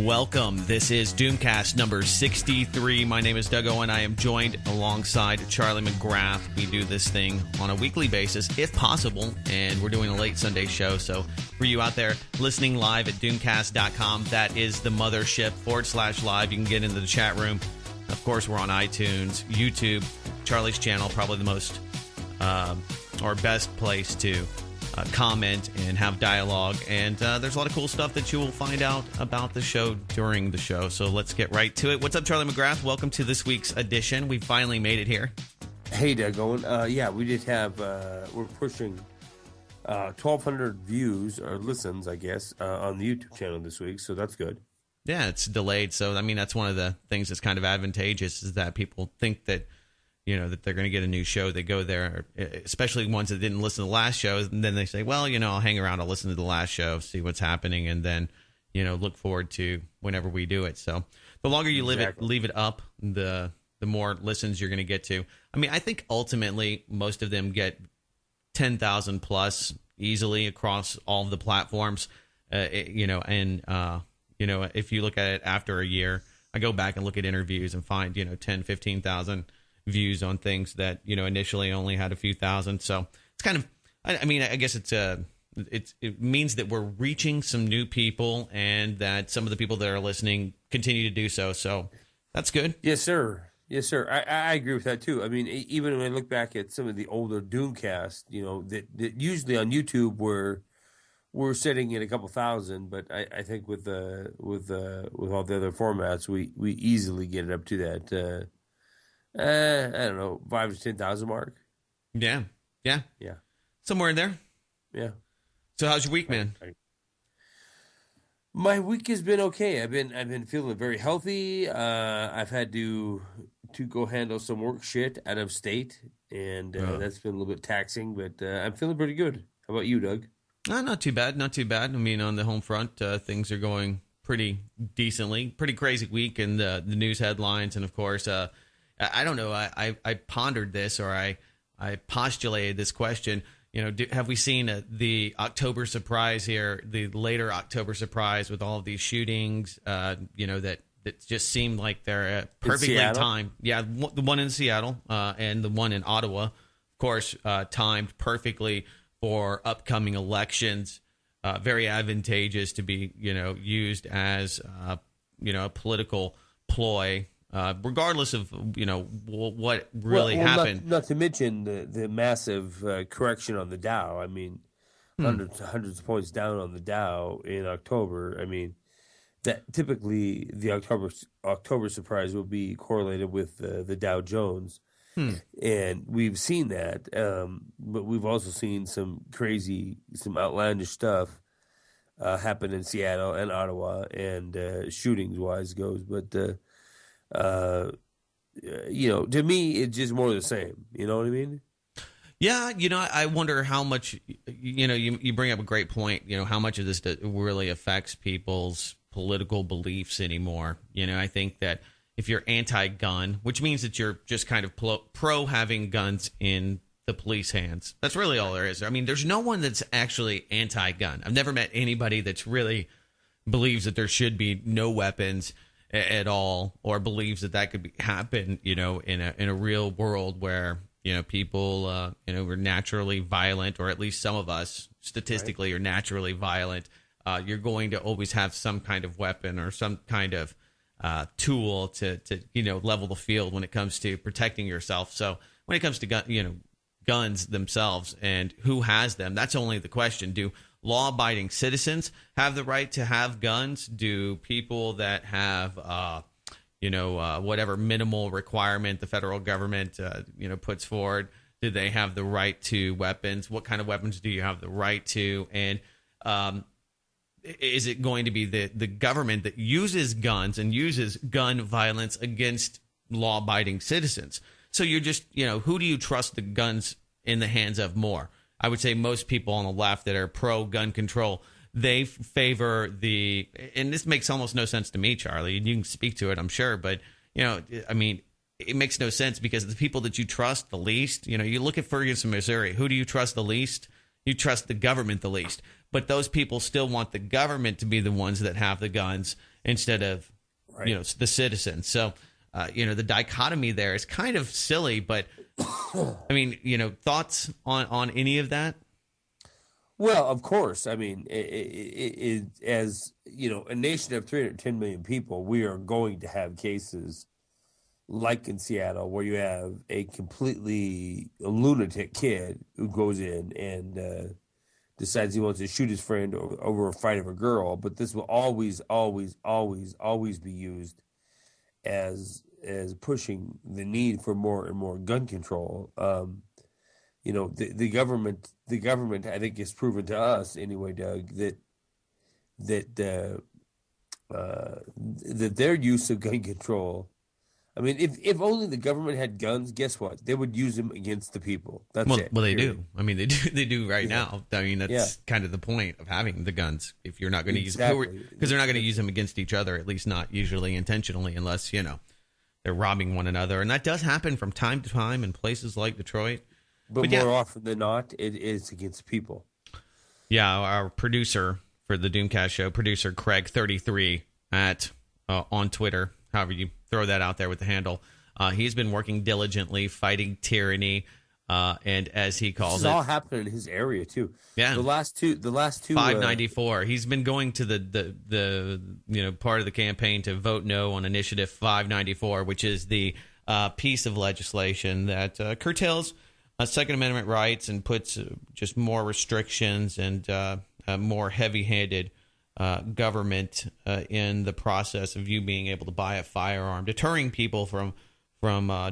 Welcome. This is Doomcast number 63. My name is Doug Owen. I am joined alongside Charlie McGrath. We do this thing on a weekly basis, if possible, and we're doing a late Sunday show. So for you out there listening live at Doomcast.com, that is the mothership /live. You can get into the chat room. Of course, we're on iTunes, YouTube, Charlie's channel, probably the most or best place to comment and have dialogue, and there's a lot of cool stuff that you will find out about the show during the show. So let's get right to it. What's up, Charlie McGrath? Welcome to this week's edition. We finally made it here. Hey, Doug Owen. Yeah, we did have we're pushing 1,200 views or listens, I guess, on the YouTube channel this week, so that's good. Yeah, it's delayed, so I mean that's one of the things that's kind of advantageous is that people think that that they're going to get a new show. They go there, especially ones that didn't listen to the last show, and then they say, well, I'll hang around, I'll listen to the last show, see what's happening, and then, look forward to whenever we do it. So the longer you leave it up, the more listens you're going to get to. I mean, I think ultimately most of them get 10,000 plus easily across all of the platforms, if you look at it after a year, I go back and look at interviews and find, 10, 15,000 views on things that initially only had a few thousand. So it's kind of, I guess it means that we're reaching some new people and that some of the people that are listening continue to do so. So that's good. Yes, sir. I agree with that too. I mean, even when I look back at some of the older Doomcast, that usually on YouTube we're sitting in a couple thousand, but I think with all the other formats, we easily get it up to that. I don't know, 5,000 to 10,000 mark. Yeah. Somewhere in there. Yeah. So how's your week, man? My week has been okay. I've been feeling very healthy. I've had to go handle some work shit out of state, and that's been a little bit taxing, but I'm feeling pretty good. How about you, Doug? Not too bad. I mean, on the home front, things are going pretty decently. Pretty crazy week in the news headlines, and of course, I don't know. I pondered this, or I postulated this question. Have we seen the October surprise here? The later October surprise with all of these shootings. That just seemed like they're perfectly timed. Yeah, the one in Seattle and the one in Ottawa, of course, timed perfectly for upcoming elections. Very advantageous to be used as a political ploy. Regardless of what really happened, not to mention the massive correction on the Dow. I mean, hundreds of points down on the Dow in October. I mean, that typically the October surprise will be correlated with the Dow Jones, and we've seen that. But we've also seen some outlandish stuff happen in Seattle and Ottawa, and shootings wise goes, but. To me, it's just more of the same. You know what I mean? Yeah. I wonder how much, you bring up a great point, how much of this really affects people's political beliefs anymore. I think that if you're anti-gun, which means that you're just kind of pro having guns in the police hands, that's really all there is. I mean, there's no one that's actually anti-gun. I've never met anybody that's really believes that there should be no weapons at all, or believes that could happen, in a real world where people are naturally violent, or at least some of us statistically are naturally violent. You're going to always have some kind of weapon or some kind of tool to level the field when it comes to protecting yourself. So when it comes to guns themselves and who has them, that's only the question. Do law-abiding citizens have the right to have guns? Do people that have, whatever minimal requirement the federal government, puts forward, do they have the right to weapons? What kind of weapons do you have the right to? And is it going to be the government that uses guns and uses gun violence against law-abiding citizens? So you're just, who do you trust the guns in the hands of more? I would say most people on the left that are pro-gun control, they favor and this makes almost no sense to me, Charlie. You can speak to it, I'm sure, but, it makes no sense because the people that you trust the least, you look at Ferguson, Missouri. Who do you trust the least? You trust the government the least. But those people still want the government to be the ones that have the guns instead of, the citizens. So, the dichotomy there is kind of silly. But, I mean, thoughts on any of that? Well, of course. I mean, as a nation of 310 million people, we are going to have cases like in Seattle, where you have a completely lunatic kid who goes in and decides he wants to shoot his friend over a fight of a girl. But this will always, always, always, always be used as pushing the need for more and more gun control. The government, I think, has proven to us anyway, Doug, that their use of gun control. I mean, if only the government had guns, guess what? They would use them against the people. That's it. Well, they do. I mean, they do right now. I mean, that's kind of the point of having the guns. If you're not going to use them, because they're not going to use them against each other, at least not usually intentionally, unless they're robbing one another, and that does happen from time to time in places like Detroit. But more often than not, it is against people. Yeah, our producer for the Doomcast show, producer Craig33 on Twitter, however you throw that out there with the handle, he's been working diligently fighting tyranny, and as he calls it, all happened in his area too. Yeah, the last two 594. He's been going to the part of the campaign to vote no on Initiative 594, which is the piece of legislation that curtails Second Amendment rights and puts just more restrictions and more heavy-handed government in the process of you being able to buy a firearm, deterring people from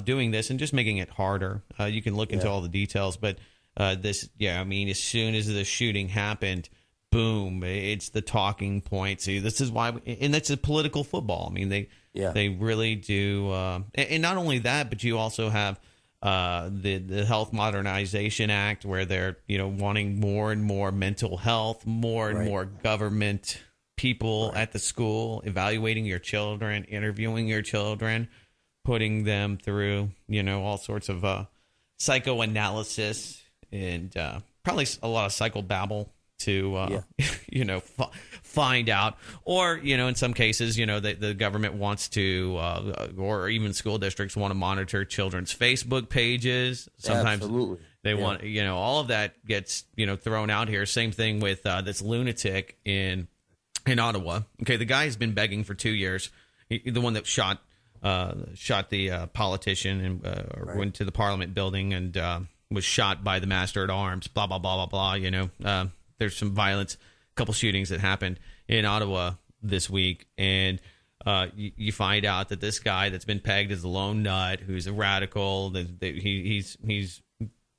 doing this and just making it harder. You can look into all the details, but as soon as the shooting happened, boom, it's the talking point. See, this is why, and that's a political football. I mean, they really do, and not only that, but you also have the Health Modernization Act, where they're wanting more and more mental health, more and more government people at the school, evaluating your children, interviewing your children, putting them through all sorts of psychoanalysis and probably a lot of psychobabble to find out, or in some cases the government wants to or even school districts want to monitor children's Facebook pages. Sometimes they want all of that gets thrown out here. Same thing with this lunatic in Ottawa. Okay, the guy has been begging for 2 years. The one that shot the politician and went to the Parliament building and was shot by the master at arms. Blah blah blah blah blah. There's some violence, a couple shootings that happened in Ottawa this week, and you find out that this guy that's been pegged as a lone nut, who's a radical, he's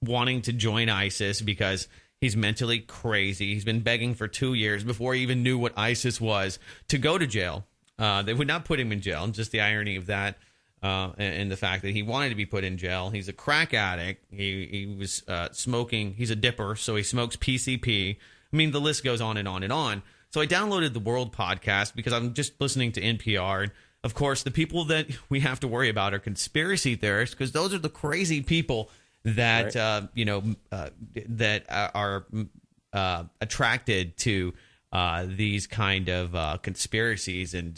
wanting to join ISIS because he's mentally crazy. He's been begging for 2 years before he even knew what ISIS was to go to jail. They would not put him in jail. Just the irony of that, and the fact that he wanted to be put in jail. He's a crack addict. He was smoking. He's a dipper, so he smokes PCP. I mean, the list goes on and on and on. So I downloaded the World podcast because I'm just listening to NPR. And of course, the people that we have to worry about are conspiracy theorists, because those are the crazy people that that are attracted to these kind of conspiracies and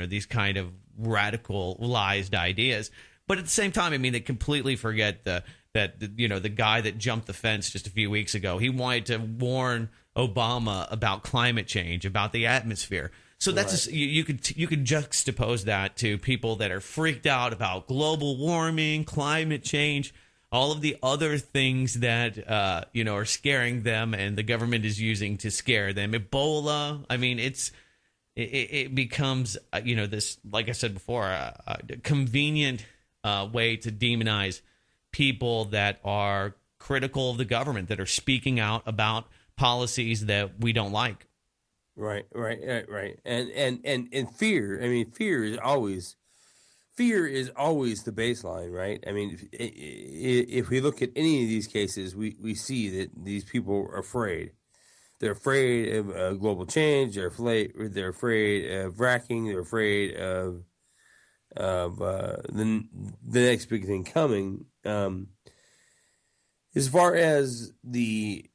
these kind of radicalized ideas. But at the same time, I mean, they completely forget that the guy that jumped the fence just a few weeks ago, he wanted to warn Obama about climate change, about the atmosphere. So that's you could juxtapose that to people that are freaked out about global warming, climate change, all of the other things that are scaring them, and the government is using to scare them. Ebola. I mean, it becomes this, like I said before, a convenient way to demonize people that are critical of the government, that are speaking out about policies that we don't like. Right. And fear. I mean, fear is always the baseline, right? I mean, if we look at any of these cases, we see that these people are afraid. They're afraid of global change. They're afraid of fracking. They're afraid of the next big thing coming. As far as the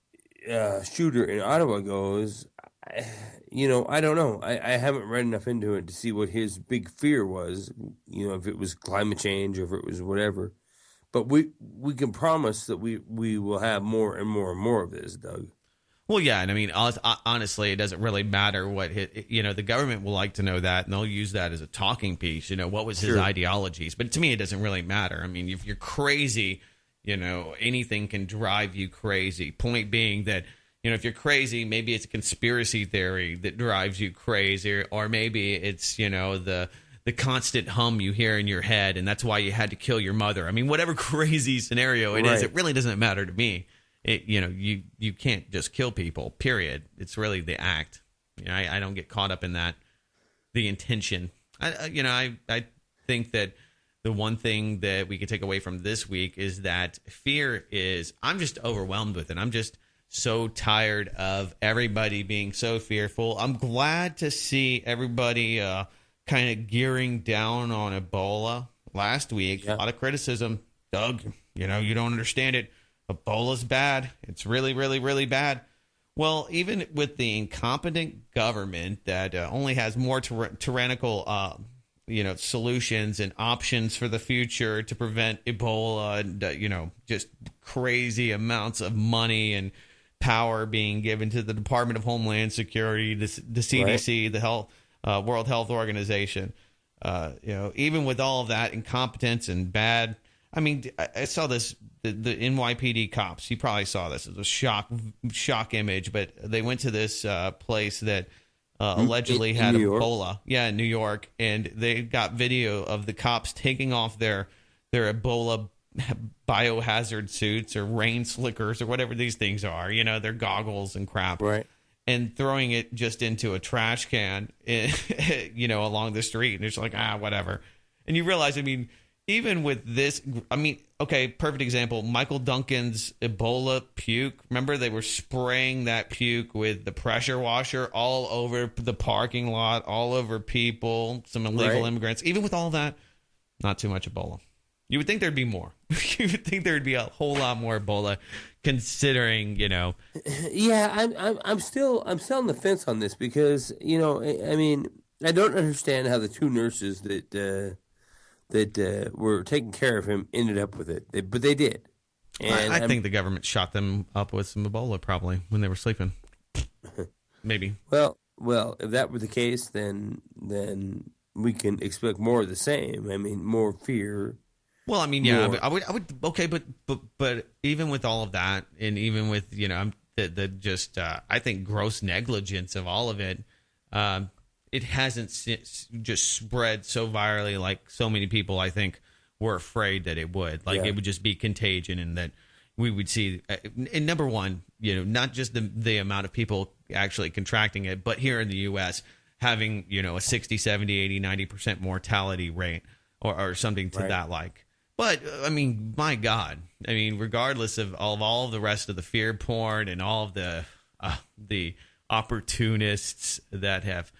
shooter in Ottawa goes, I don't know. I haven't read enough into it to see what his big fear was. If it was climate change or if it was whatever. But we can promise that we will have more and more and more of this, Doug. Well, yeah, and I mean, honestly, it doesn't really matter what the government will like to know that, and they'll use that as a talking piece. What was his ideologies? But to me, it doesn't really matter. I mean, if you're crazy, anything can drive you crazy. Point being that, if you're crazy, maybe it's a conspiracy theory that drives you crazy, or maybe it's, the constant hum you hear in your head, and that's why you had to kill your mother. I mean, whatever crazy scenario it is, it really doesn't matter to me. You can't just kill people, period. It's really the act. I don't get caught up in that, the intention. I think that the one thing that we could take away from this week is that fear is, I'm just overwhelmed with it. I'm just so tired of everybody being so fearful. I'm glad to see everybody kind of gearing down on Ebola. Last week, a lot of criticism. Doug, you don't understand it. Ebola's bad. It's really, really, really bad. Well, even with the incompetent government that only has more tyrannical, solutions and options for the future to prevent Ebola, and just crazy amounts of money and power being given to the Department of Homeland Security, the CDC, the World Health Organization. Even with all of that incompetence and bad. I mean, I saw this, the NYPD cops, you probably saw this. It was a shock image, but they went to this place that allegedly had Ebola. Yeah, in New York. And they got video of the cops taking off their Ebola biohazard suits or rain slickers or whatever these things are, their goggles and crap. Right. And throwing it just into a trash can, along the street. And it's like, whatever. And you realize, I mean, even with this, okay, perfect example, Michael Duncan's Ebola puke. Remember, they were spraying that puke with the pressure washer all over the parking lot, all over people, some illegal immigrants. Even with all that, not too much Ebola. You would think there'd be more. You would think there'd be a whole lot more Ebola, considering, Yeah, I'm still on the fence on this because, I mean, I don't understand how the two nurses that were taking care of him ended up with it, but they did. And I think the government shot them up with some Ebola probably when they were sleeping. Maybe. Well, if that were the case, then we can expect more of the same. I mean, more fear. Well, I mean, yeah, I would. Okay, but even with all of that, and even with I think gross negligence of all of it. It hasn't just spread so virally like so many people, I think, were afraid that it would. Like, it would just be contagion and that we would see. And number one, not just the amount of people actually contracting it, but here in the U.S. having, a 60, 70, 80, 90% mortality rate or something to that like. But, I mean, my God. I mean, regardless of all the rest of the fear porn and all of the opportunists that have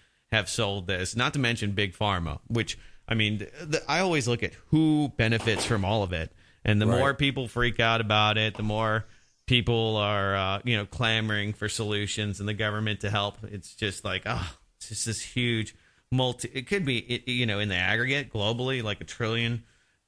sold this, not to mention Big Pharma, which, I mean, I always look at who benefits from all of it. And the more people freak out about it, the more people are, clamoring for solutions and the government to help. It's just like, it's just this huge it could be, in the aggregate globally, like $1 trillion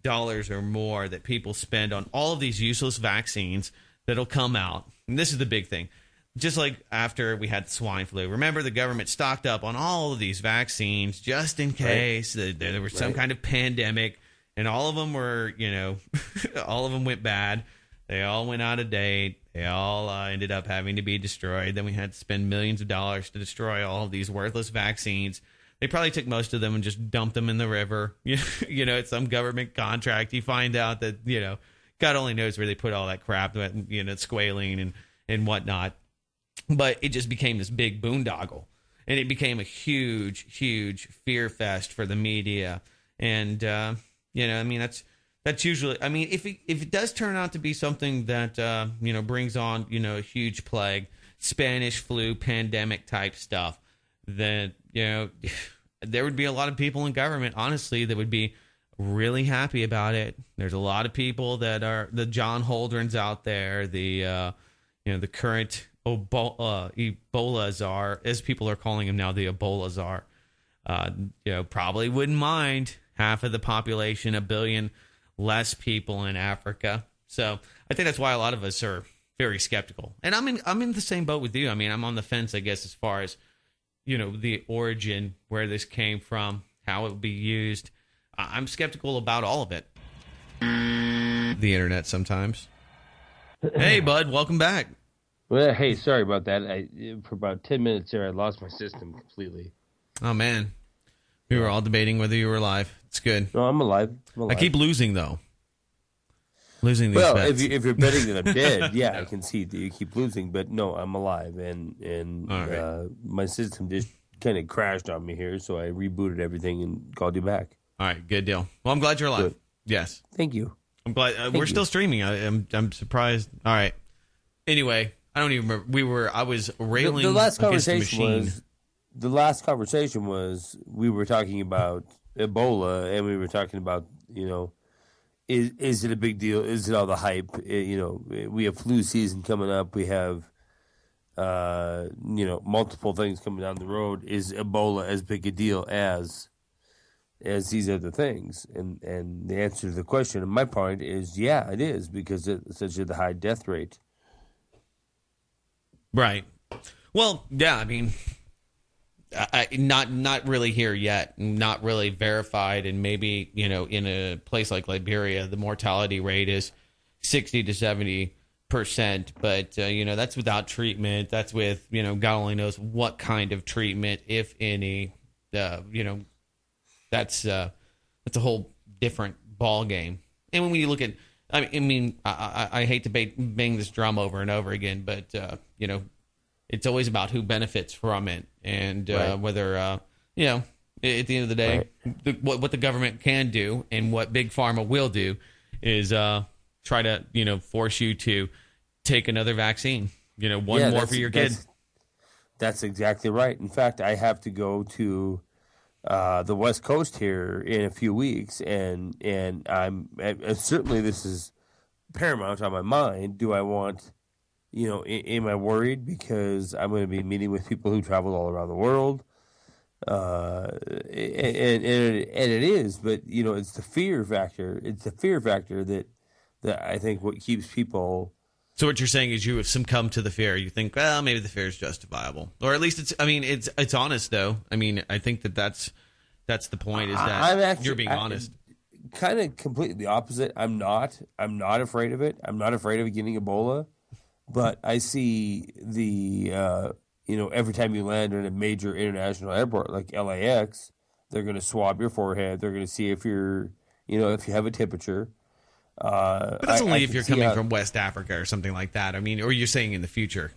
or more that people spend on all of these useless vaccines that'll come out. And this is the big thing. Just like after we had swine flu, remember the government stocked up on all of these vaccines just in case there was some kind of pandemic, and all of them were, all of them went bad. They all went out of date. They all ended up having to be destroyed. Then we had to spend millions of dollars to destroy all of these worthless vaccines. They probably took most of them and just dumped them in the river. It's some government contract. You find out that, God only knows where they put all that crap, squalene and whatnot. But it just became this big boondoggle, and it became a huge, huge fear fest for the media. And that's usually. I mean, if it does turn out to be something that brings on a huge plague, Spanish flu, pandemic type stuff, then there would be a lot of people in government, honestly, that would be really happy about it. There's a lot of people that are the John Holdrens out there, the current Ebola czar, as people are calling him now, the Ebola czar, probably wouldn't mind half of the population, 1 billion less people in Africa. So I think that's why a lot of us are very skeptical. And I'm in the same boat with you. I mean, I'm on the fence, I guess, as far as, the origin, where this came from, how it would be used. I'm skeptical about all of it. The internet sometimes. Hey, bud, welcome back. Well, hey, sorry about that. For about 10 minutes there, I lost my system completely. Oh, man. We were all debating whether you were alive. It's good. No, I'm alive. I keep losing, though. Losing these bets. If you're betting that I'm dead, yeah, I can see that you keep losing. But no, I'm alive, and right. My system just kind of crashed on me here, so I rebooted everything and called you back. All right, good deal. Well, I'm glad you're alive. Good. Yes. Thank you. I'm glad we're still streaming. I'm surprised. All right. Anyway, I don't even remember. I was railing the last against the conversation machine. The last conversation was we were talking about Ebola, and we were talking about, is it a big deal? Is it all the hype? We have flu season coming up. We have, multiple things coming down the road. Is Ebola as big a deal as these other things? And the answer to the question on my part is, yeah, it is, because it's such a high death rate. Right. Well, yeah, I mean, not really here yet, not really verified, and maybe, in a place like Liberia, the mortality rate is 60 to 70%, but that's without treatment. That's with, God only knows what kind of treatment, if any. That's a whole different ball game. And when you look at, I hate to bang this drum over and over again, but it's always about who benefits from it, and right. Whether at the end of the day, right. What the government can do and what Big Pharma will do is try to force you to take another vaccine. One more for your kid. That's exactly right. In fact, I have to go to the West Coast here in a few weeks, and I'm certainly, this is paramount on my mind. Do I want, am I worried because I'm going to be meeting with people who travel all around the world? And it is, but it's the fear factor. It's the fear factor that I think what keeps people. So what you're saying is you have succumbed to the fear. You think, well, maybe the fear is justifiable, or at least it's honest though. I mean, I think that's the point, is that you're being honest. Kind of completely the opposite. I'm not afraid of it. I'm not afraid of getting Ebola, but I see the every time you land in a major international airport like LAX, they're going to swab your forehead. They're going to see if you're if you have a temperature. But that's only if you're coming from West Africa or something like that. I mean, or you're saying in the future.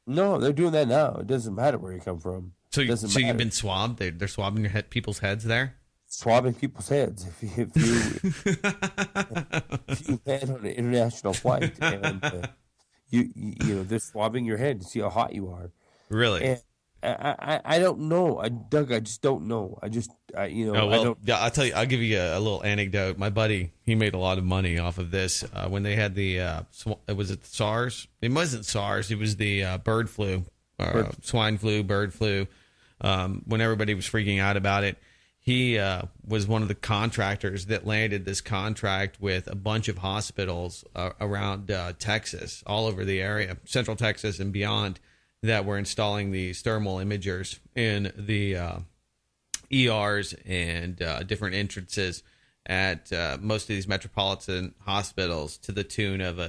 No, they're doing that now. It doesn't matter where you come from. So you've been swabbed? They're swabbing people's heads there? Swabbing people's heads. If you land on an international flight and they're swabbing your head to see how hot you are. Really? And I don't know. Doug, I just don't know. I don't. Yeah, I'll tell you. I'll give you a little anecdote. My buddy, he made a lot of money off of this when they had the was it SARS? It wasn't SARS. It was the bird flu, swine flu, bird flu. When everybody was freaking out about it, he was one of the contractors that landed this contract with a bunch of hospitals around Texas, all over the area, Central Texas and beyond, that were installing these thermal imagers in the ERs and different entrances at most of these metropolitan hospitals, to the tune of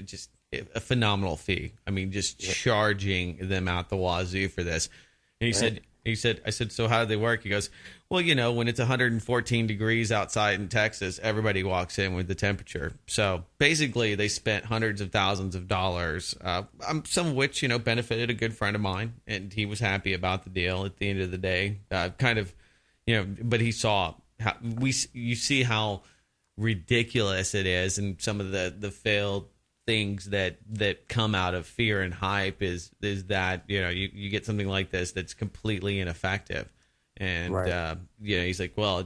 just a phenomenal fee. I mean, just charging them out the wazoo for this. And I said, so how do they work? He goes, well, when it's 114 degrees outside in Texas, everybody walks in with the temperature. So basically they spent hundreds of thousands of dollars, some of which, benefited a good friend of mine, and he was happy about the deal at the end of the day. But he saw how you see how ridiculous it is, and some of the failed things that come out of fear and hype is that you get something like this that's completely ineffective. And right. He's like, well,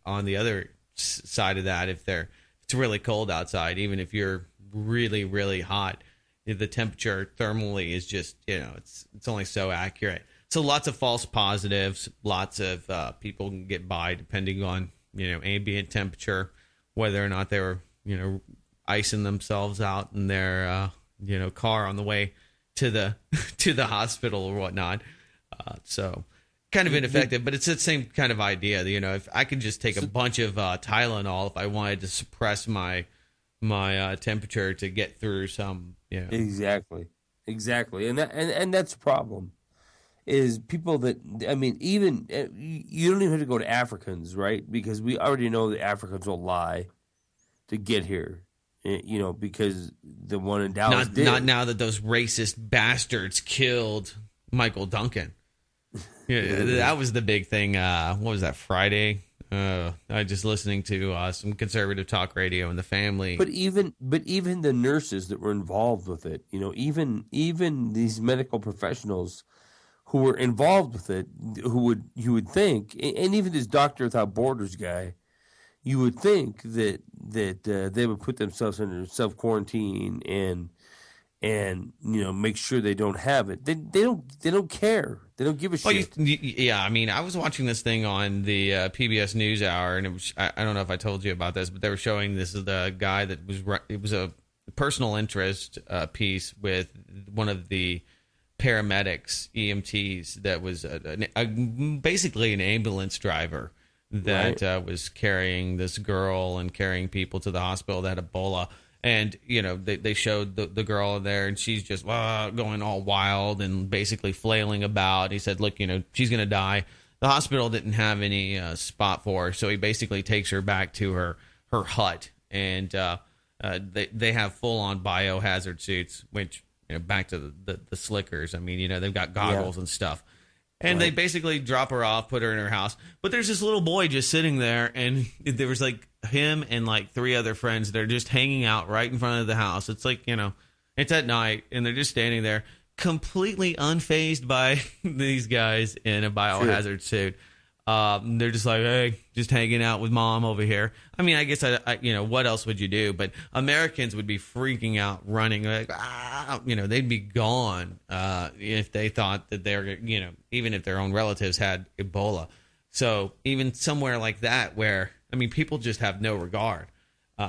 on the other side of that, if it's really cold outside, even if you're really, really hot, the temperature thermally is just, it's only so accurate. So lots of false positives, lots of people can get by depending on, ambient temperature, whether or not they were, icing themselves out in their, car on the way to the to the hospital or whatnot. So kind of ineffective, but it's the same kind of idea. If I could just take a bunch of Tylenol if I wanted to suppress my temperature to get through some, Exactly, and that's the problem. Is people that, I mean, even you don't even have to go to Africans, right? Because we already know that Africans will lie to get here, because the one in Dallas did. Not now that those racist bastards killed Michael Duncan. Yeah, that was the big thing. What was that, Friday? I just listening to some conservative talk radio in the family. But even the nurses that were involved with it, even these medical professionals who were involved with it, you would think, and even this Doctor Without Borders guy, you would think that they would put themselves under self quarantine and make sure they don't have it. They don't care. They don't give a shit. Yeah, I mean, I was watching this thing on the PBS NewsHour, and it was, I don't know if I told you about this, but they were showing this is the guy that it was a personal interest piece with one of the paramedics, EMTs, that was basically an ambulance driver that was carrying this girl and carrying people to the hospital that had Ebola. And, they showed the girl there, and she's just going all wild and basically flailing about. He said, look, she's going to die. The hospital didn't have any spot for her, so he basically takes her back to her hut. And they have full-on biohazard suits, which, back to the slickers. I mean, they've got goggles and stuff. And they basically drop her off, put her in her house. But there's this little boy just sitting there, and there was like him and like three other friends. They're just hanging out right in front of the house. It's like, it's at night, and they're just standing there completely unfazed by these guys in a biohazard suit. They're just like, hey, just hanging out with mom over here. I mean, I guess, what else would you do? But Americans would be freaking out, running, like, they'd be gone if they thought that they're, even if their own relatives had Ebola. So even somewhere like that where, I mean, people just have no regard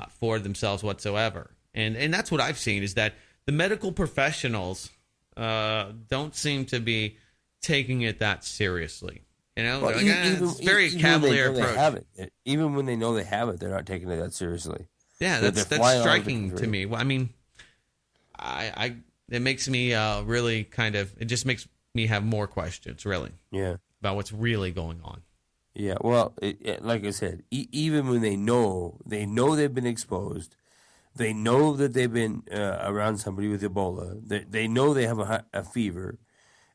for themselves whatsoever. And that's what I've seen, is that the medical professionals don't seem to be taking it that seriously. It's very cavalier approach. Even when they know they have it, they're not taking it that seriously. Yeah, that's striking to me. Well, I mean, it makes me really it just makes me have more questions, really. Yeah. About what's really going on. Yeah, well, like I said, even when they know they've been exposed, they know that they've been around somebody with Ebola, they know they have a fever,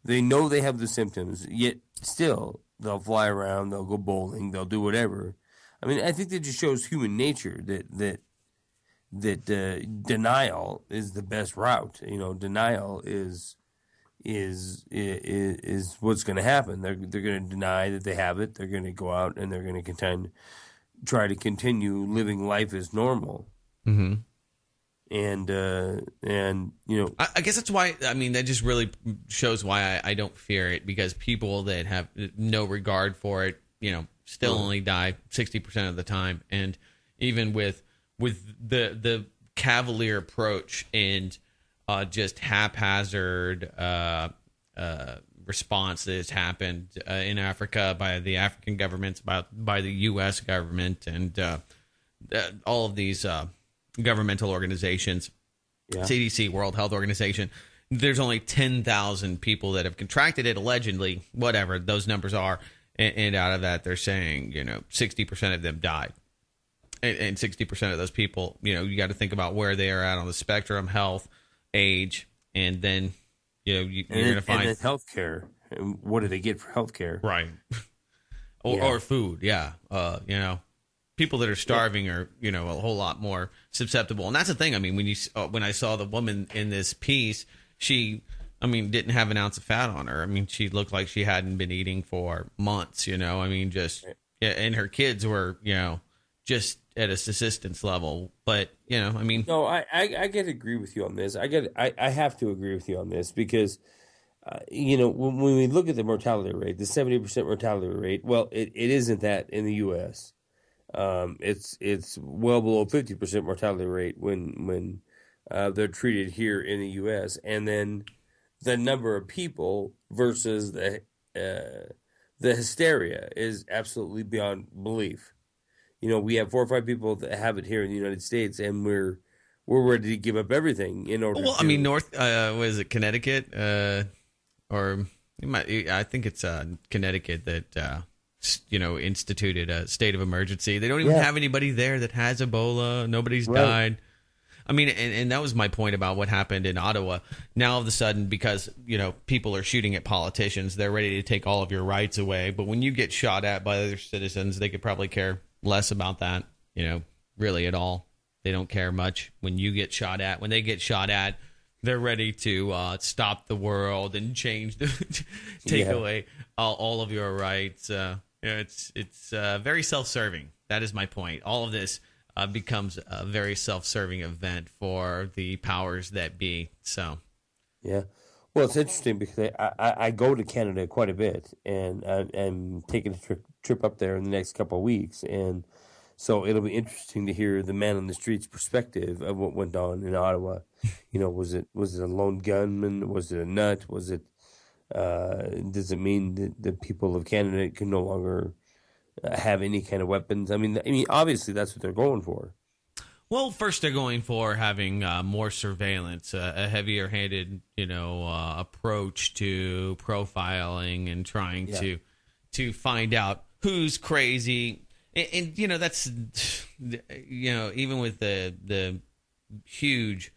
they know they have the symptoms, yet still they'll fly around, they'll go bowling, they'll do whatever. I mean, I think that just shows human nature that denial is the best route. Denial is what's going to happen. They're going to deny that they have it. They're going to go out and they're going to try to continue living life as normal. Mm-hmm. And I guess that's why, I mean, that just really shows why I don't fear it, because people that have no regard for it, still only die 60% of the time. And even with the cavalier approach and just haphazard response that has happened in Africa by the African governments, by the U.S. government, and all of these governmental organizations, CDC, World Health Organization, there's only 10,000 people that have contracted it, allegedly, whatever those numbers are. And out of that, they're saying, 60% of them died. And 60% of those people, you got to think about where they are at on the spectrum, health, age, and then, you're going to find... And then healthcare. What do they get for healthcare? Right. Or food, yeah. People that are starving are, a whole lot more susceptible. And that's the thing. I mean, when I saw the woman in this piece, she, didn't have an ounce of fat on her. I mean, she looked like she hadn't been eating for months, and her kids were, just at a subsistence level. But, you know, I mean, No, I get to agree with you on this. I have to agree with you on this because, when we look at the mortality rate, the 70% mortality rate, well, it isn't that in the U.S. It's well below 50% mortality rate when they're treated here in the U.S. And then the number of people versus the hysteria is absolutely beyond belief. We have 4 or 5 people that have it here in the United States, and we're ready to give up everything in order. Well, I mean, was it Connecticut? Or I think it's Connecticut that instituted a state of emergency. They don't even have anybody there that has Ebola. Nobody's died. I mean, and that was my point about what happened in Ottawa. Now, all of a sudden, because, people are shooting at politicians, they're ready to take all of your rights away. But when you get shot at by other citizens, they could probably care less about that, really at all. They don't care much when you get shot at. When they get shot at, they're ready to stop the world and take away all of your rights. It's very self-serving. That is my point. All of this becomes a very self-serving event for the powers that be. So, yeah. Well, it's interesting because I go to Canada quite a bit, and I'm taking a trip up there in the next couple of weeks, and so it'll be interesting to hear the man on the street's perspective of what went on in Ottawa. Was it a lone gunman? Was it a nut? Was it? Does it mean that the people of Canada can no longer have any kind of weapons? I mean, obviously that's what they're going for. Well, first they're going for having more surveillance, a heavier-handed, approach to profiling and trying to find out who's crazy. And that's, even with the huge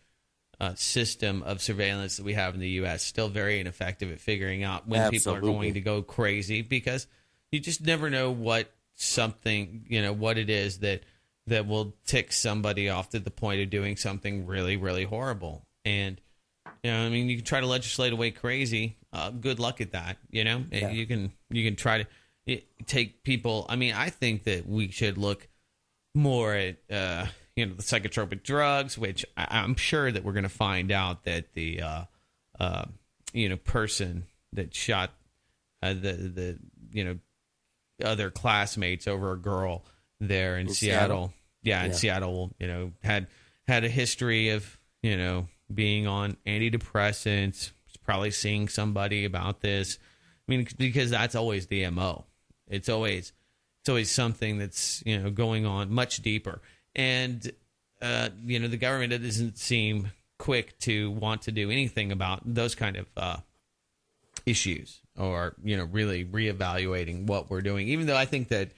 system of surveillance that we have in the U.S., still very ineffective at figuring out when people are going to go crazy, because you just never know what it is that will tick somebody off to the point of doing something really, really horrible. And, you can try to legislate away crazy. Good luck at that. You can try to take people. I mean, I think that we should look more at, the psychotropic drugs, which I'm sure that we're going to find out that the, person that shot the other classmates over a girl there in Seattle. In Seattle, had a history of, being on antidepressants, probably seeing somebody about this. I mean, because that's always the MO. It's always something that's, going on much deeper. And, the government doesn't seem quick to want to do anything about those kind of issues, or, really reevaluating what we're doing. Even though I think that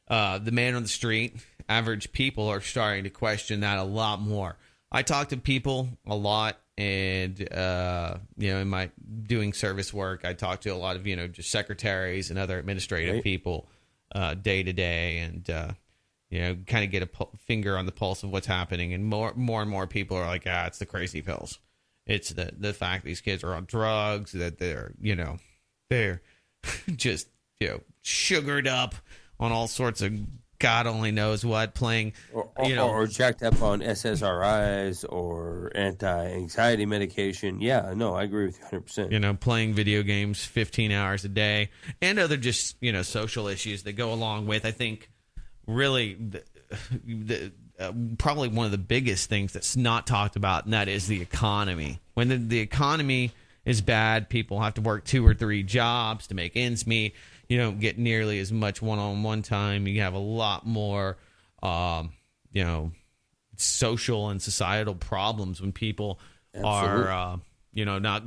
the man on the street, average people, are starting to question that a lot more. I talk to people a lot, and, in my doing service work, I talk to a lot of, just secretaries and other administrative people day to day, and, kind of get a finger on the pulse of what's happening. And more and more people are like, it's the crazy pills. It's the fact these kids are on drugs, that they're just, sugared up on all sorts of God only knows what, playing, or jacked up on SSRIs or anti-anxiety medication. Yeah, no, I agree with you 100%. Playing video games 15 hours a day, and other just, social issues that go along with, I think, really probably one of the biggest things that's not talked about, and that is the economy. When the economy is bad, people have to work 2 or 3 jobs to make ends meet. You don't get nearly as much one-on-one time. You have a lot more, social and societal problems when people are, not,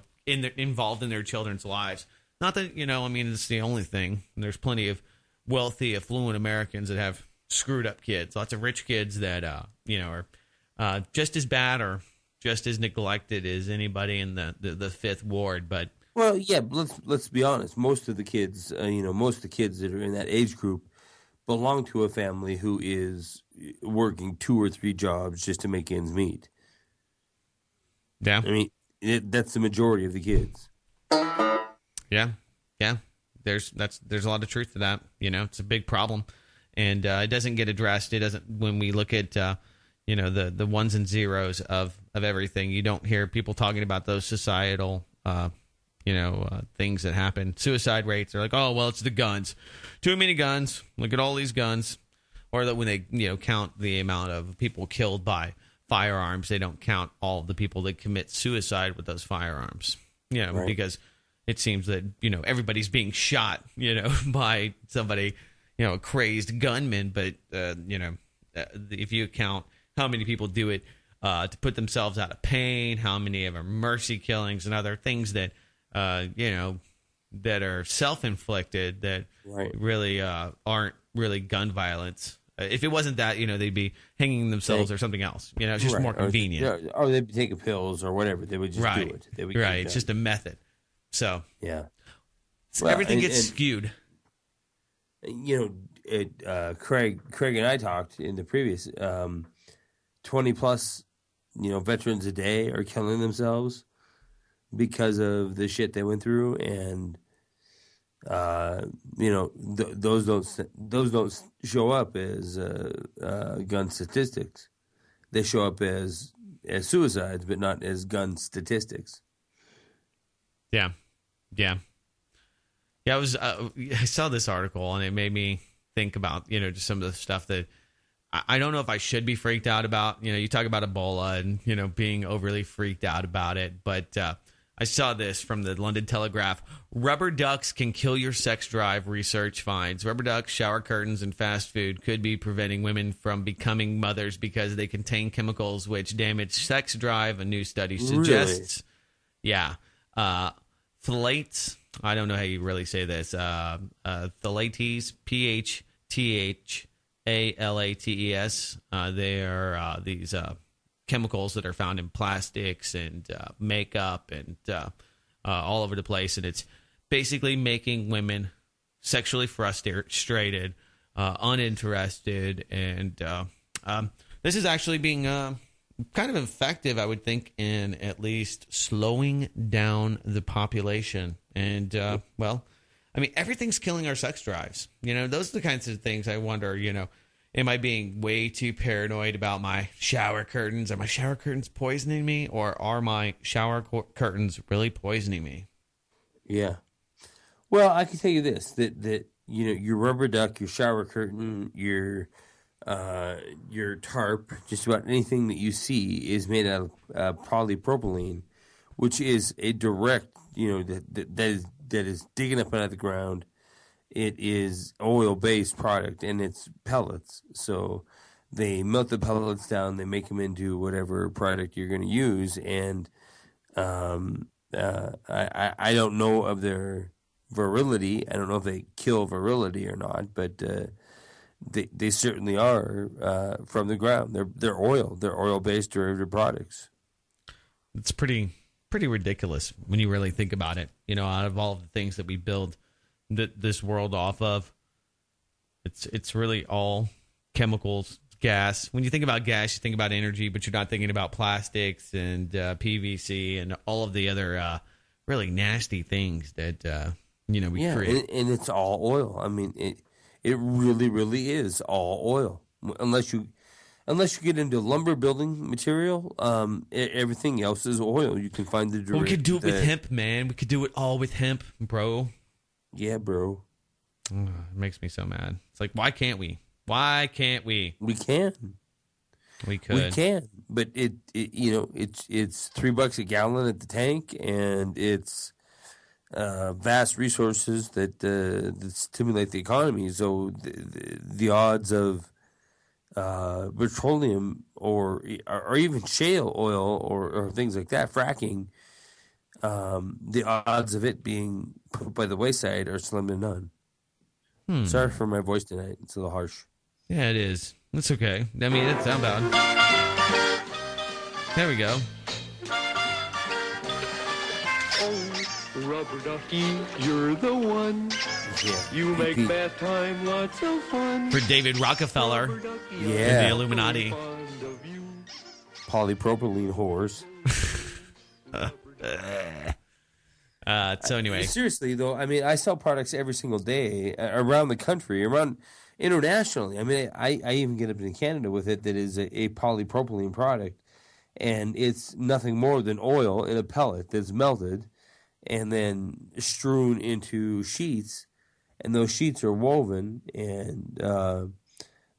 involved in their children's lives. Not that, it's the only thing. There's plenty of wealthy, affluent Americans that have screwed up kids. Lots of rich kids that, are just as bad or just as neglected as anybody in the Fifth Ward. But well, yeah, let's be honest. Most of the kids, most of the kids that are in that age group belong to a family who is working 2 or 3 jobs just to make ends meet. Yeah, I mean that's the majority of the kids. Yeah. There's a lot of truth to that. It's a big problem, and it doesn't get addressed. It doesn't. When we look at the ones and zeros of everything, you don't hear people talking about those societal things that happen. Suicide rates are like, oh well, it's the guns, too many guns. Look at all these guns. Or that when they count the amount of people killed by firearms, they don't count all of the people that commit suicide with those firearms. Right. Because it seems that everybody's being shot by somebody, a crazed gunman. But if you count how many people do it to put themselves out of pain, how many of them are mercy killings and other things that that are self-inflicted that really aren't really gun violence. If it wasn't that, they'd be hanging themselves or something else. It's just more convenient. Or they'd be taking pills or whatever. They would just do it. They would it's just a method. So yeah, everything gets skewed. Craig and I talked in the previous 20 plus, veterans a day are killing themselves because of the shit they went through, and those don't show up as gun statistics. They show up as suicides, but not as gun statistics. Yeah. I saw this article and it made me think about just some of the stuff that I don't know if I should be freaked out about. You talk about Ebola and being overly freaked out about it, but I saw this from the London Telegraph. Rubber ducks can kill your sex drive, research finds. Rubber ducks, shower curtains, and fast food could be preventing women from becoming mothers because they contain chemicals which damage sex drive, a new study suggests. Really? Yeah. Phthalates, I don't know how you really say this. Phthalates, Phtalates. They are these chemicals that are found in plastics and makeup and all over the place, and it's basically making women sexually frustrated, uninterested, and this is actually being kind of effective, I would think, in at least slowing down the population. And everything's killing our sex drives. Those are the kinds of things I wonder, am I being way too paranoid about my shower curtains? Are my shower curtains poisoning me, or are my shower curtains really poisoning me? Yeah. Well, I can tell you this, that your rubber duck, your shower curtain, your tarp, just about anything that you see is made out of polypropylene, which is a direct, that is digging up out of the ground. It is oil-based product, and it's pellets. So they melt the pellets down, they make them into whatever product you're going to use, and I don't know of their virility. I don't know if they kill virility or not, but they certainly are from the ground. They're oil. They're oil-based derivative products. It's pretty ridiculous when you really think about it. Out of all of the things that we build this world off of, it's really all chemicals, gas. When you think about gas, you think about energy, but you're not thinking about plastics and PVC and all of the other really nasty things that we create. And it's all oil. I mean, it really, really is all oil. Unless you get into lumber building material, everything else is oil. You can find the. We could do it with hemp, man. We could do it all with hemp, bro. Yeah, bro. It makes me so mad. It's like, why can't we? Why can't we? We can. We could. We can, but it's $3 a gallon at the tank, and it's vast resources that stimulate the economy. So the odds of petroleum or even shale oil or things like that, fracking, the odds of it being put by the wayside are slim to none. Sorry for my voice tonight. It's a little harsh. Yeah, it is. It's okay. I mean, it's not bad. There we go. Oh, rubber ducky, you're the one. Yeah. You make bath time lots of fun. For David Rockefeller. Yeah. The Illuminati. Polypropylene whores. So anyway. Seriously, though, I mean, I sell products every single day around the country, around internationally. I mean, I even get up in Canada with it that is a polypropylene product, and it's nothing more than oil in a pellet that's melted and then strewn into sheets, and those sheets are woven, and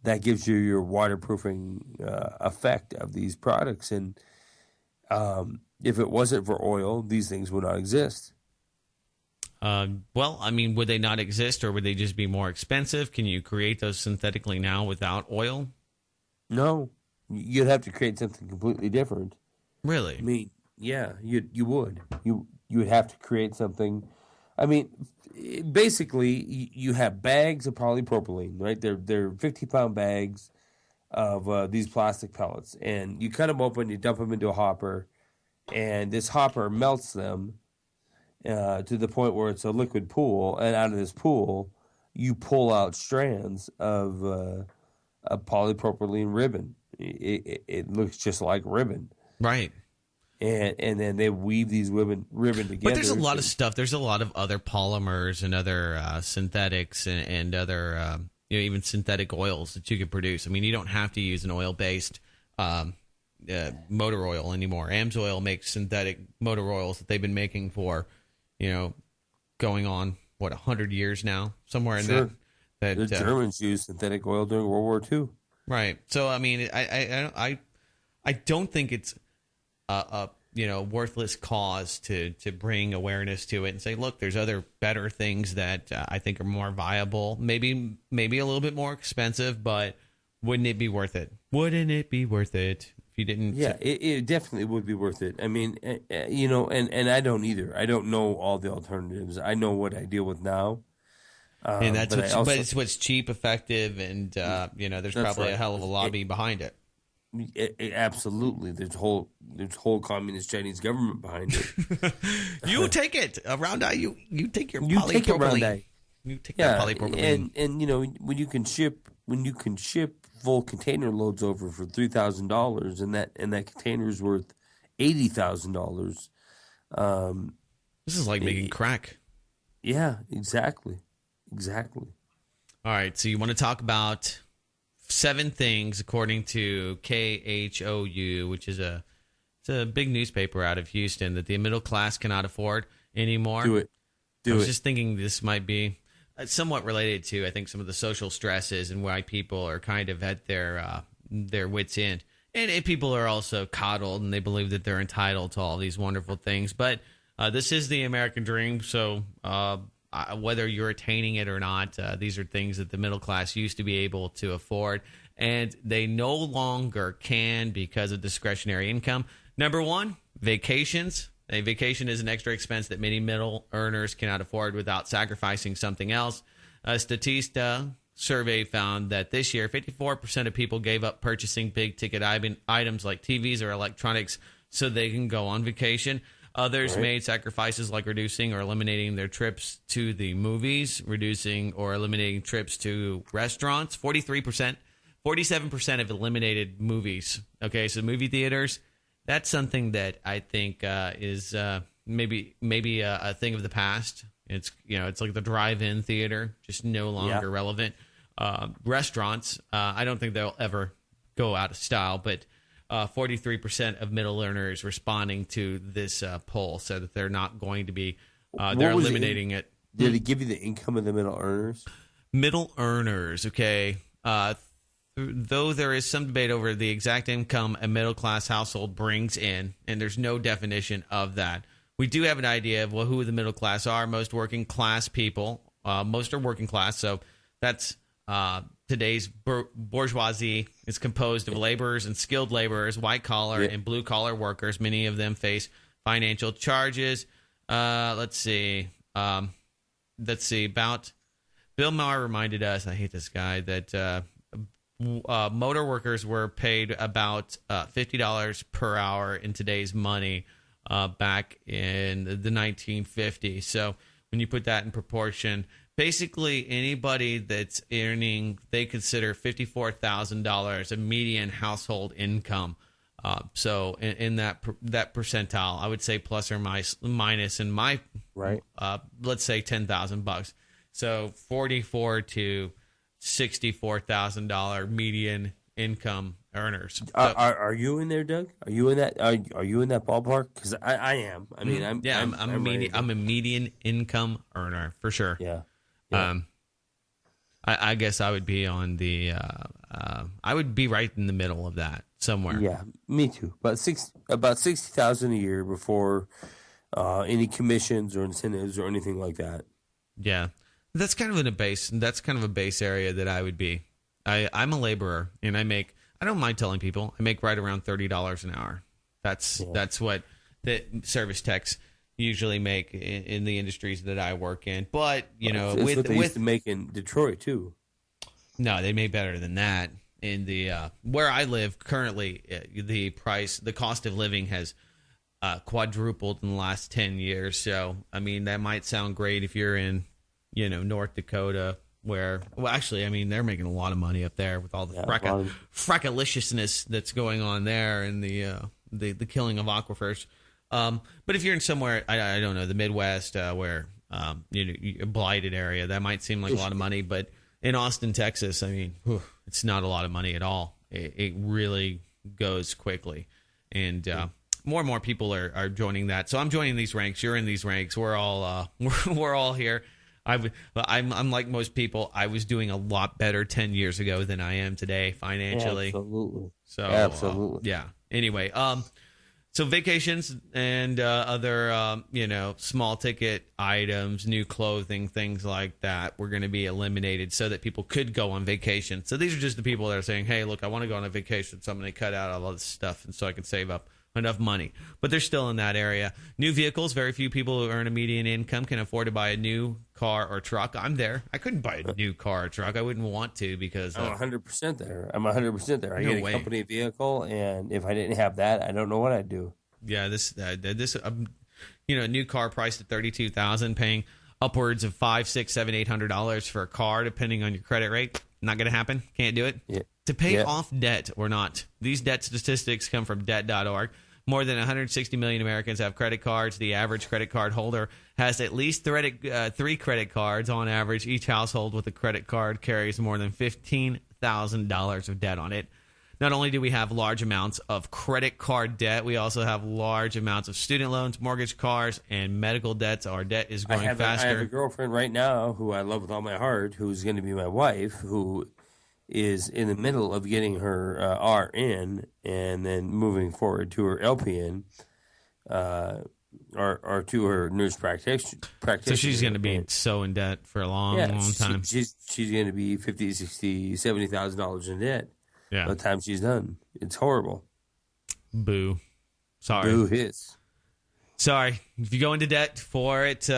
that gives you your waterproofing effect of these products. And if it wasn't for oil, these things would not exist. Well, I mean, would they not exist, or would they just be more expensive? Can you create those synthetically now without oil? No, you'd have to create something completely different. Really? I mean, yeah, you would. You would have to create something. I mean, basically, you have bags of polypropylene, right? They're 50-pound bags of these plastic pellets, and you cut them open, you dump them into a hopper, and this hopper melts them to the point where it's a liquid pool, and out of this pool, you pull out strands of a polypropylene ribbon. It looks just like ribbon. Right. And then they weave these ribbon together. But there's a lot of stuff. There's a lot of other polymers and other synthetics and other, even synthetic oils that you could produce. I mean, you don't have to use an oil-based motor oil anymore. AMSOIL makes synthetic motor oils that they've been making for, going on, 100 years now? Somewhere in sure. that. The Germans used synthetic oil during World War II. Right. So, I mean, I don't think it's a worthless cause to bring awareness to it and say, look, there's other better things that I think are more viable, maybe a little bit more expensive, but wouldn't it be worth it? Wouldn't it be worth it if you didn't? Yeah, it definitely would be worth it. I mean, and I don't either. I don't know all the alternatives. I know what I deal with now. And that's but it's what's cheap, effective, and there's probably a hell of a lobby behind it. Absolutely, there's whole communist Chinese government behind it. You take it, Roundeye. You take your polypropylene. You take that polypropylene. And when you can ship full container loads over for $3,000, and that container is worth $80,000. This is like making crack. Yeah, exactly. All right, so you want to talk about 7 things according to KHOU, which is it's a big newspaper out of Houston that the middle class cannot afford anymore. Do it. I was just thinking this might be somewhat related to, I think, some of the social stresses and why people are kind of at their wits' end. And people are also coddled, and they believe that they're entitled to all these wonderful things. But this is the American dream, so whether you're attaining it or not, these are things that the middle class used to be able to afford, and they no longer can because of discretionary income. Number 1, vacations. A vacation is an extra expense that many middle earners cannot afford without sacrificing something else. A Statista survey found that this year, 54% of people gave up purchasing big-ticket items like TVs or electronics so they can go on vacation. Others made sacrifices like reducing or eliminating their trips to the movies, reducing or eliminating trips to restaurants. 47% have eliminated movies. Okay, so movie theaters, that's something that I think is maybe a thing of the past. It's like the drive-in theater, just no longer relevant. Restaurants, I don't think they'll ever go out of style, but 43% of middle earners responding to this poll said that they're not going to be. They're eliminating it. Did it give you the income of the middle earners? Middle earners, okay. Though there is some debate over the exact income a middle class household brings in, and there's no definition of that. We do have an idea of who the middle class are. Most working class people. Most are working class, so that's. Today's bourgeoisie is composed of laborers and skilled laborers, white-collar and blue-collar workers. Many of them face financial charges. Let's see. About Bill Maher reminded us, I hate this guy, that motor workers were paid about $50 per hour in today's money back in the 1950s. So when you put that in proportion, basically anybody that's earning, they consider $54,000 a median household income. So in that percentile, I would say plus or minus in my let's say $10,000. So 44 to $64,000 median income earners. So, Are you in there, Doug? Are you in that? Are you in that ballpark? Because I am. I mean, I'm a median income earner for sure. Yeah. I guess I would be on the. I would be right in the middle of that somewhere. Yeah, me too. About $60,000 a year before any commissions or incentives or anything like that. Yeah, that's kind of That's kind of a base area that I would be. I'm a laborer, and I don't mind telling people I make right around $30 an hour. That's what the service techs usually make in the industries that I work in. But that's what they used to make in Detroit too. No, they make better than that. In the where I live currently, the cost of living has quadrupled in the last 10 years. So I mean, that might sound great if you're in North Dakota. They're making a lot of money up there with all the frackaliciousness that's going on there and the killing of aquifers. But if you're in somewhere, I don't know, the Midwest, where a blighted area, that might seem like a lot of money. But in Austin, Texas, I mean, it's not a lot of money at all. It really goes quickly, and more and more people are joining that. So I'm joining these ranks. You're in these ranks. We're all we're all here. I'm like most people. I was doing a lot better 10 years ago than I am today financially. Absolutely. So absolutely. Yeah. Anyway, so vacations and other small ticket items, new clothing, things like that, were going to be eliminated so that people could go on vacation. So these are just the people that are saying, "Hey, look, I want to go on a vacation, so I'm going to cut out all this stuff, and so I can save up enough money." But they're still in that area. New vehicles, very few people who earn a median income can afford to buy a new car or truck. I'm there. I couldn't buy a new car or truck. I wouldn't want to because I'm 100% there. I'm 100% there. I No get a way. company vehicle, and if I didn't have that, I don't know what I'd do. yeah, this a new car priced at $32,000, paying upwards of $500, $600, $700, $800 for a car, depending on your credit rate. Not going to happen. Can't do it. Yeah. To pay off debt or not. These debt statistics come from debt.org. More than 160 million Americans have credit cards. The average credit card holder has at least 3 credit cards on average. Each household with a credit card carries more than $15,000 of debt on it. Not only do we have large amounts of credit card debt, we also have large amounts of student loans, mortgage, cars, and medical debts. Our debt is growing faster. I have a girlfriend right now who I love with all my heart, who's going to be my wife, who is in the middle of getting her RN and then moving forward to her LPN or to her nurse practitioner. So she's going to be so in debt for a long time. She's going to be $50,000, $60,000, $70,000 in debt. Yeah. By the time she's done. It's horrible. Boo. Sorry. Boo hiss. Sorry. If you go into debt for it,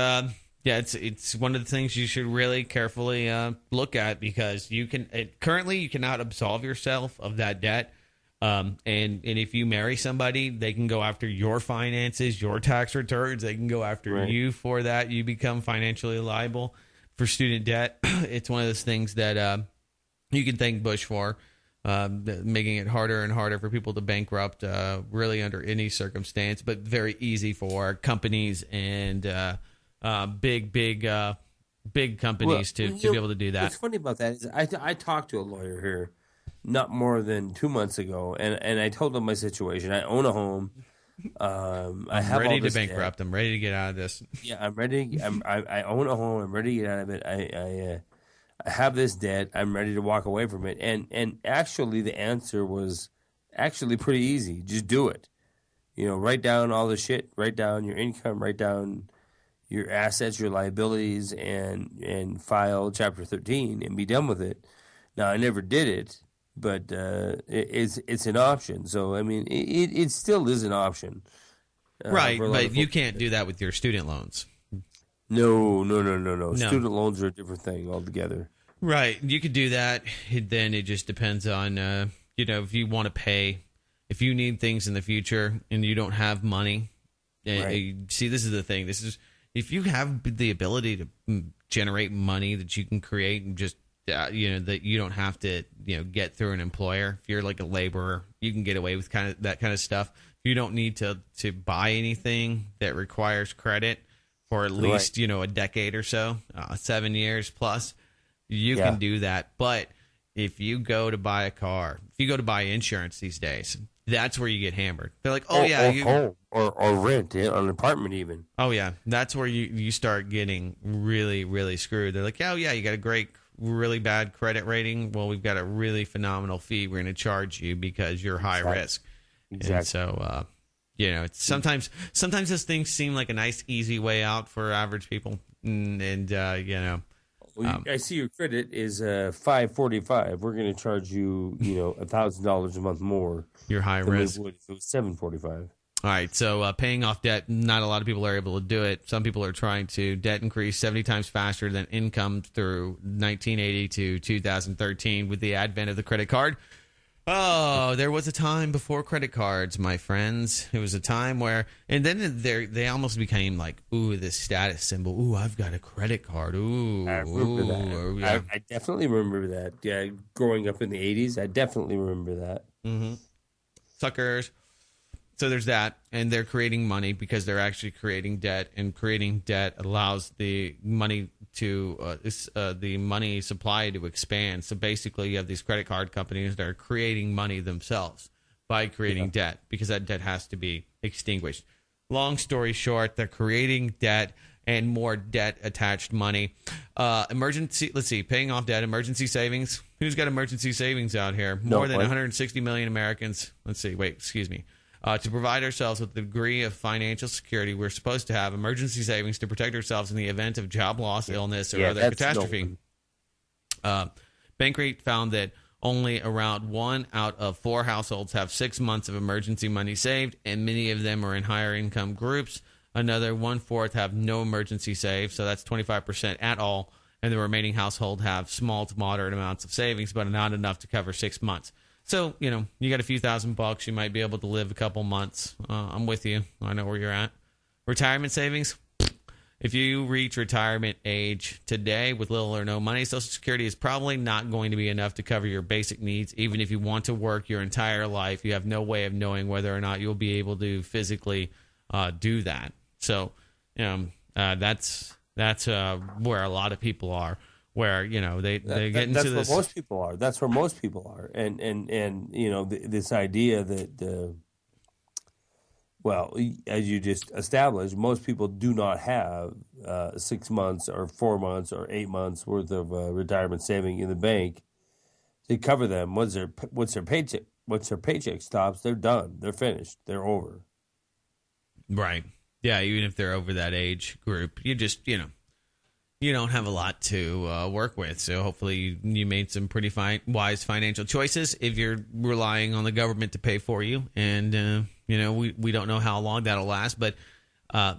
it's one of the things you should really carefully look at, because currently you cannot absolve yourself of that debt. And if you marry somebody, they can go after your finances, your tax returns. They can go after you for that. You become financially liable for student debt. It's one of those things that you can thank Bush for. Making it harder and harder for people to bankrupt, really under any circumstance, but very easy for companies and big companies to be able to do that. What's funny about that is I talked to a lawyer here not more than 2 months ago, and I told him my situation. I own a home. I'm ready to bankrupt. I'm ready to get out of this. Yeah, I'm ready. I own a home. I'm ready to get out of it. I have this debt. I'm ready to walk away from it. And actually, the answer was actually pretty easy. Just do it. Write down all the shit. Write down your income. Write down your assets, your liabilities, and file Chapter 13 and be done with it. Now, I never did it, but it's an option. So, I mean, it still is an option. Right, but you can't do that with your student loans. No. Student loans are a different thing altogether. Right. You could do that. Then it just depends on, if you want to pay, if you need things in the future and you don't have money. Right. See, this is the thing. If you have the ability to generate money that you can create and just, that you don't have to, get through an employer. If you're like a laborer, you can get away with that kind of stuff. You don't need to buy anything that requires credit for at least, a decade or so, 7 years plus. You can do that. But if you go to buy a car, if you go to buy insurance these days, that's where you get hammered. They're like, or rent an apartment even. Oh yeah, that's where you start getting really, really screwed. They're like, oh yeah, you got a great, really bad credit rating. Well, we've got a really phenomenal fee we're going to charge you because you're high risk. Exactly. And so, it's sometimes those things seem like a nice, easy way out for average people, I see your credit is $545. We're going to charge you, $1,000 a month more. You're high risk. Would if it was $745. All right, so paying off debt, not a lot of people are able to do it. Some people are trying to. Debt increased 70 times faster than income through 1980 to 2013 with the advent of the credit card. Oh, there was a time before credit cards, my friends. It was a time where, and then they almost became like, ooh, this status symbol. Ooh, I've got a credit card. Ooh, I remember that. Yeah. I definitely remember that. Yeah, growing up in the 80s, I definitely remember that. Mm-hmm. Suckers. So there's that, and they're creating money because they're actually creating debt, and creating debt allows the money to the money supply to expand. So basically, you have these credit card companies that are creating money themselves by creating debt because that debt has to be extinguished. Long story short, they're creating debt and more debt attached money. Paying off debt, emergency savings. Who's got emergency savings out here? More than 160 million Americans. To provide ourselves with the degree of financial security, we're supposed to have emergency savings to protect ourselves in the event of job loss, illness, or other catastrophe. Bankrate found that only around 1 out of 4 households have 6 months of emergency money saved, and many of them are in higher income groups. Another 1/4 have no emergency saved, so that's 25% at all, and the remaining household have small to moderate amounts of savings, but not enough to cover 6 months. So, you got a few $1,000, you might be able to live a couple months. I'm with you. I know where you're at. Retirement savings. If you reach retirement age today with little or no money, Social Security is probably not going to be enough to cover your basic needs. Even if you want to work your entire life, you have no way of knowing whether or not you'll be able to physically do that. So, that's where a lot of people are. Where they get into this. That's where most people are. That's where most people are, and this idea that as you just established, most people do not have 6 months or 4 months or 8 months worth of retirement saving in the bank to cover them. Once their paycheck stops, they're done. They're finished. They're over. Right. Yeah. Even if they're over that age group, you just you don't have a lot to work with. So hopefully you made some pretty wise financial choices if you're relying on the government to pay for you. And, we don't know how long that'll last. But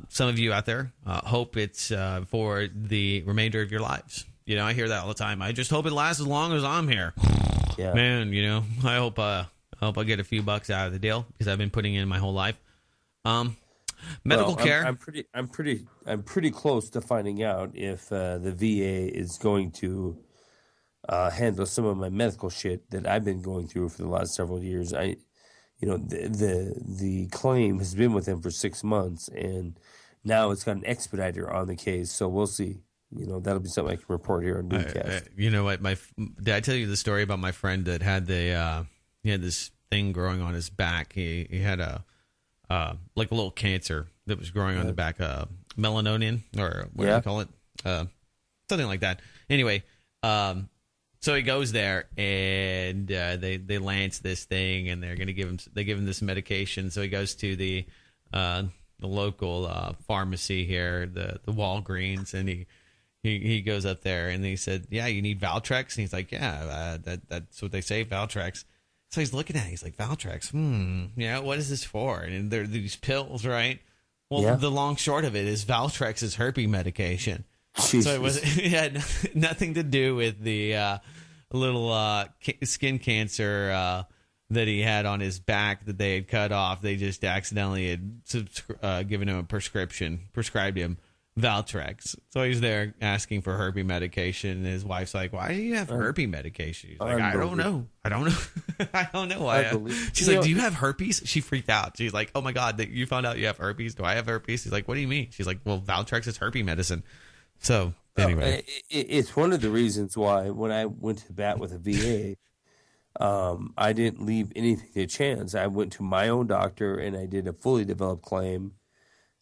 some of you out there hope it's for the remainder of your lives. I hear that all the time. I just hope it lasts as long as I'm here. Yeah. Man, I hope I get a few bucks out of the deal because I've been putting in my whole life. Medical care. I'm pretty close to finding out if the VA is going to handle some of my medical shit that I've been going through for the last several years. The claim has been with them for 6 months, and now it's got an expediter on the case. So we'll see. That'll be something I can report here on Doomcast. You know what? Did I tell you the story about my friend that had he had this thing growing on his back? He had like a little cancer that was growing on the back, melanonian, or what do you call it? Something like that. Anyway, so he goes there and they lance this thing and they give him this medication. So he goes to the local pharmacy here, the Walgreens, and he goes up there and he said, "Yeah, you need Valtrex?" And he's like, "Yeah, that's what they say, Valtrex." So he's looking at it. He's like, Valtrex, what is this for? And they're these pills, right? Well, the long short of it is Valtrex is herpes medication. Jesus. So it had nothing to do with the little skin cancer that he had on his back that they had cut off. They just accidentally had given him a prescribed him Valtrex. So he's there asking for herpes medication, and his wife's like, "Why do you have herpes medication?" He's like, I don't know. I don't know why. She's like, "Do you have herpes?" She freaked out. She's like, "Oh my God, you found out you have herpes? Do I have herpes?" He's like, "What do you mean?" She's like, "Well, Valtrex is herpes medicine." So Anyway, it's one of the reasons why when I went to bat with a VA, I didn't leave anything to chance. I went to my own doctor and I did a fully developed claim,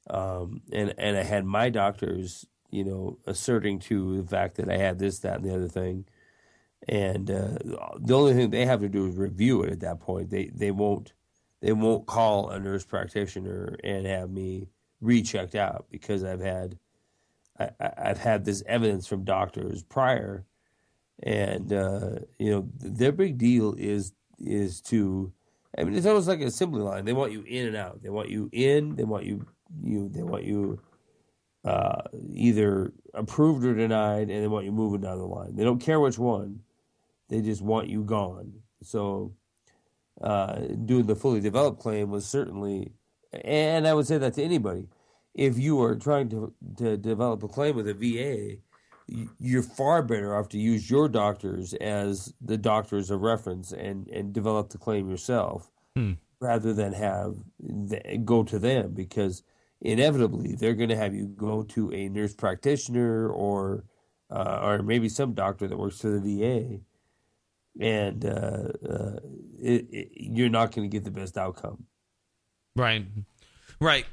and I had my doctors, asserting to the fact that I had this, that, and the other thing. And the only thing they have to do is review it at that point. They won't call a nurse practitioner and have me rechecked out because I've had this evidence from doctors prior, and their big deal is to, I mean, it's almost like an assembly line. They want you in and out. They want you in. They want you either approved or denied, and they want you moving down the line. They don't care which one. They just want you gone. So doing the fully developed claim was certainly, and I would say that to anybody. If you are trying to develop a claim with a VA, you're far better off to use your doctors as the doctors of reference and develop the claim yourself rather than go to them, because inevitably they're going to have you go to a nurse practitioner or maybe some doctor that works for the VA, and you're not going to get the best outcome. Right.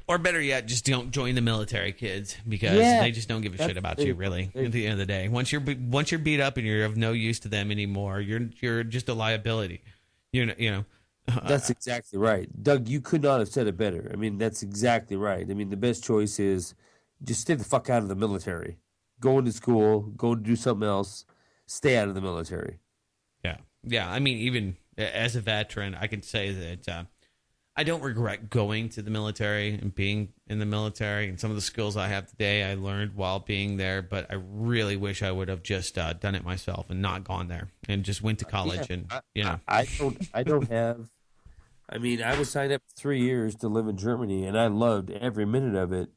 Or better yet, just don't join the military, kids, because they just don't give a shit about you, really, at the end of the day. Once you're beat up and you're of no use to them anymore, you're just a liability. That's exactly right. Doug, you could not have said it better. I mean, that's exactly right. I mean, the best choice is just stay the fuck out of the military. Go into school, go do something else, stay out of the military. Yeah. I mean, even as a veteran, I can say that I don't regret going to the military and being in the military, and some of the skills I have today I learned while being there, but I really wish I would have just done it myself and not gone there and just went to college. I don't have, I mean, I was signed up for 3 years to live in Germany, and I loved every minute of it.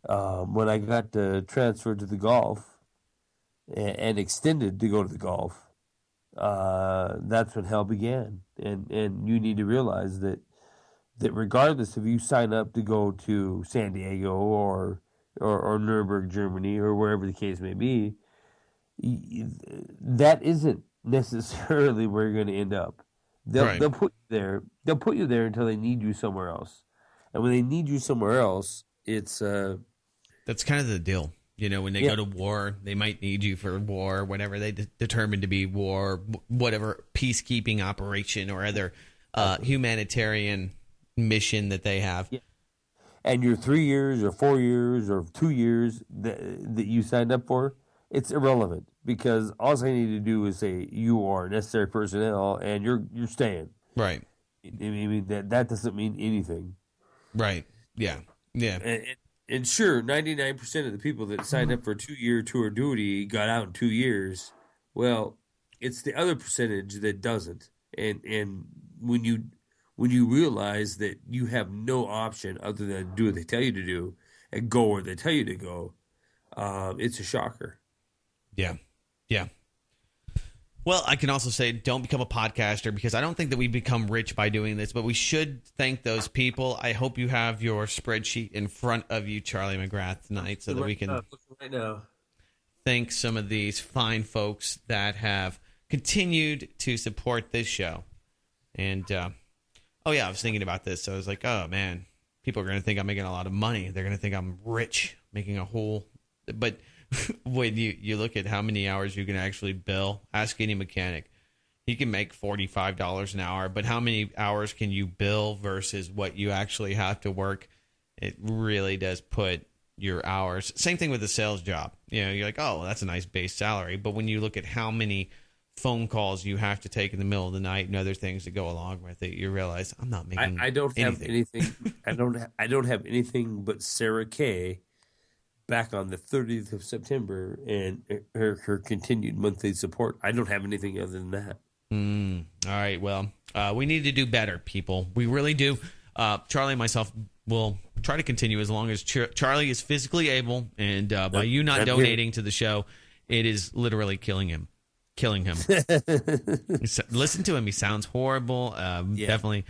When I got transferred to the Gulf and extended to go to the Gulf, that's when hell began. And you need to realize that regardless if you sign up to go to San Diego or Nuremberg, Germany, or wherever the case may be, that isn't necessarily where you're going to end up. They'll put you there. They'll put you there until they need you somewhere else. And when they need you somewhere else, it's that's kind of the deal. When they go to war, they might need you for war, whatever they determine to be war, whatever peacekeeping operation or other humanitarian mission that they have. Yeah. And your 3 years or 4 years or 2 years that you signed up for, it's irrelevant, because all I need to do is say you are necessary personnel and you're staying. Right. I mean that doesn't mean anything. Right. Yeah. And sure, 99% of the people that signed up for a 2-year tour of duty got out in 2 years. Well, it's the other percentage that doesn't. And when you realize that you have no option other than do what they tell you to do and go where they tell you to go, it's a shocker. Yeah. Well, I can also say don't become a podcaster, because I don't think that we become rich by doing this, but we should thank those people. I hope you have your spreadsheet in front of you, Charlie McGrath, tonight, so that we can thank some of these fine folks that have continued to support this show. And, I was thinking about this. So I was like, oh, man, people are going to think I'm making a lot of money. They're going to think I'm rich, making a whole... But when you look at how many hours you can actually bill, ask any mechanic. He can make $45 an hour, but how many hours can you bill versus what you actually have to work? It really does put your hours. Same thing with the sales job. You're like, oh, that's a nice base salary. But when you look at how many phone calls you have to take in the middle of the night and other things that go along with it, you realize I'm not making I don't have anything. I don't have anything but Sarah Kay back on the 30th of September and her continued monthly support. I don't have anything other than that. All right. Well, we need to do better, people. We really do. Charlie and myself will try to continue as long as Charlie is physically able. And by you not donating to the show, it is literally killing him. Listen to him. He sounds horrible. Definitely.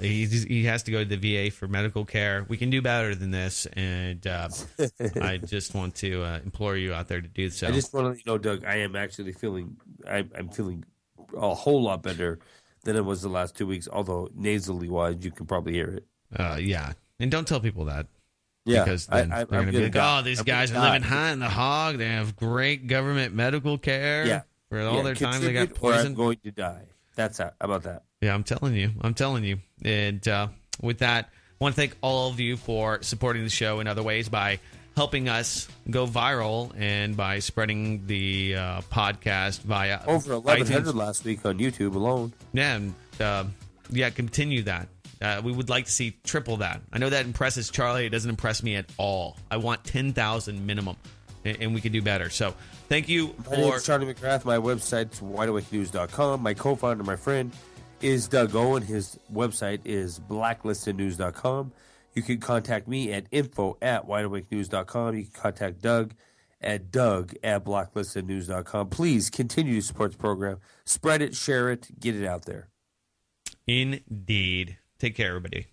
He has to go to the VA for medical care. We can do better than this, and I just want to implore you out there to do so. I just want to let you know, Doug, I am actually feeling I'm feeling a whole lot better than it was the last 2 weeks. Although nasally wise, you can probably hear it. Yeah, and don't tell people that. Yeah, because then they're going to be like, die. "Oh, these guys are living high in the hog. They have great government medical care. Yeah, for all their time they got or I'm poisoned. going to die." That's how about that. Yeah, I'm telling you. And with that, I want to thank all of you for supporting the show in other ways by helping us go viral and by spreading the podcast via over 1,100 last week on YouTube alone. Yeah, and continue that. We would like to see triple that. I know that impresses Charlie. It doesn't impress me at all. I want 10,000 minimum, and we can do better. So thank you My name is Charlie McGrath. My website's wideawakenews.com. My co-founder, my friend, is Doug Owen. His website is blacklistednews.com. You can contact me at info@wideawakenews.com. You can contact Doug at blacklistednews.com. Please continue to support the program. Spread it, share it, get it out there. Indeed. Take care, everybody.